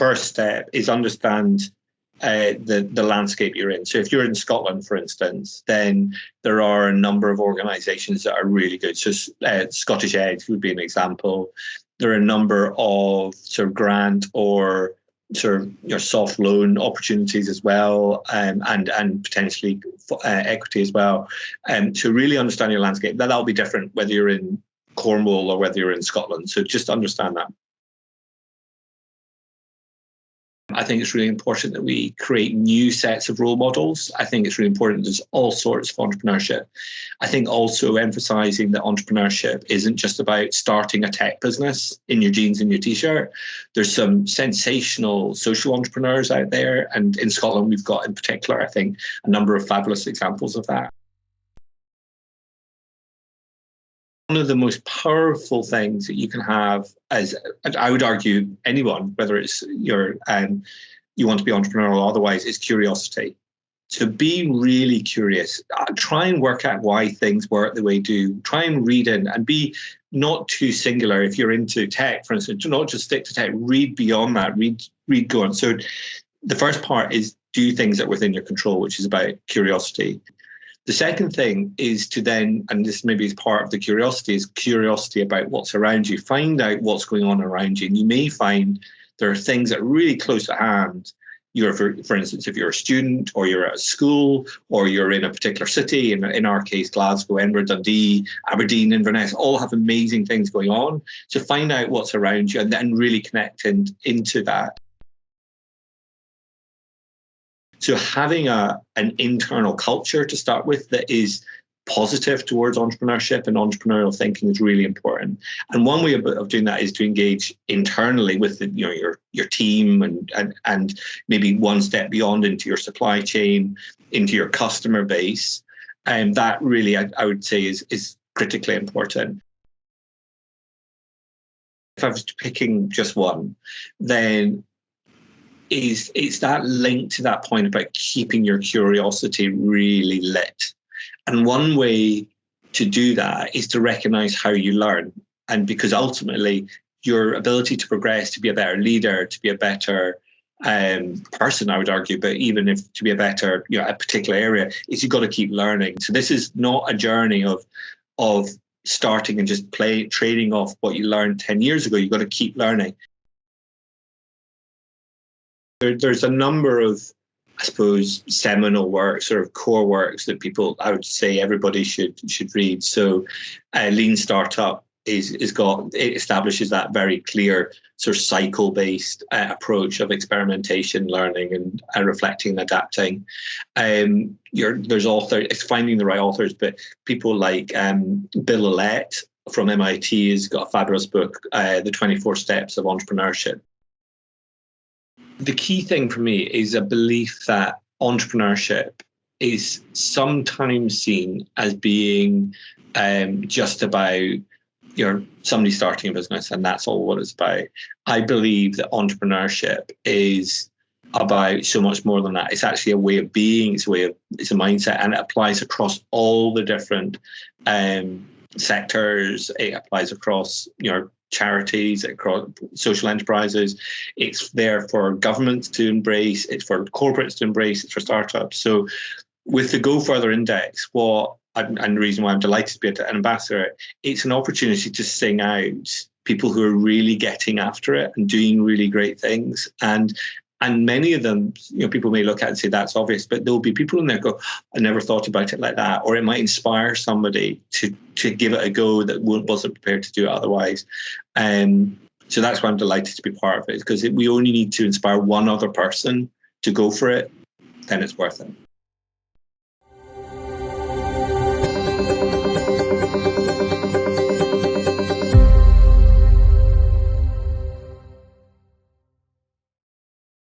first step is understand the landscape you're in. So if you're in Scotland, for instance, then there are a number of organisations that are really good. So Scottish Ed would be an example. There are a number of sort of grant or sort of your soft loan opportunities as well, and potentially equity as well. To really understand your landscape, that'll be different whether you're in Cornwall or whether you're in Scotland. So just understand that. I think it's really important that we create new sets of role models. I think it's really important there's all sorts of entrepreneurship. I think also emphasising that entrepreneurship isn't just about starting a tech business in your jeans and your t-shirt. There's some sensational social entrepreneurs out there. And in Scotland, we've got in particular, I think, a number of fabulous examples of that. One of the most powerful things that you can have as, I would argue, anyone, whether it's you want to be entrepreneurial or otherwise, is curiosity. So be really curious. Try and work out why things work the way they do. Try and read in and be not too singular. If you're into tech, for instance, do not just stick to tech. Read beyond that. Read go on. So the first part is do things that are within your control, which is about curiosity. The second thing is to then, and this maybe is part of the curiosity, is curiosity about what's around you. Find out what's going on around you. And you may find there are things that are really close at hand. For instance, if you're a student or you're at a school or you're in a particular city, in our case, Glasgow, Edinburgh, Dundee, Aberdeen, Inverness, all have amazing things going on. So find out what's around you and then really connect into that. So having an internal culture to start with that is positive towards entrepreneurship and entrepreneurial thinking is really important. And one way of doing that is to engage internally with your team and maybe one step beyond into your supply chain, into your customer base. And that really, I would say, is critically important. If I was picking just one, then it's that link to that point about keeping your curiosity really lit. And one way to do that is to recognize how you learn. And because ultimately your ability to progress, to be a better leader, to be a better person, I would argue, but even if to be a better, a particular area, is you've got to keep learning. So this is not a journey of starting and just trading off what you learned 10 years ago. You've got to keep learning. There's a number of, I suppose, seminal works, sort of core works that I would say everybody should read. So Lean Startup it establishes that very clear sort of cycle-based approach of experimentation, learning, and reflecting and adapting. There's it's finding the right authors, but people like Bill Allett from MIT has got a fabulous book, The 24 Steps of Entrepreneurship. The key thing for me is a belief that entrepreneurship is sometimes seen as being just about somebody starting a business and that's all what it's about. I believe that entrepreneurship is about so much more than that. It's actually a way of being. It's a mindset, and it applies across all the different sectors. It applies across charities, across social enterprises. It's there for governments to embrace, it's for corporates to embrace, it's for startups. So with the Go Further Index, and the reason why I'm delighted to be an ambassador, it's an opportunity to sing out people who are really getting after it and doing really great things. And many of them, people may look at it and say that's obvious, but there'll be people in there go, I never thought about it like that. Or it might inspire somebody to give it a go that wasn't prepared to do it otherwise. So that's why I'm delighted to be part of it, because we only need to inspire one other person to go for it, then it's worth it.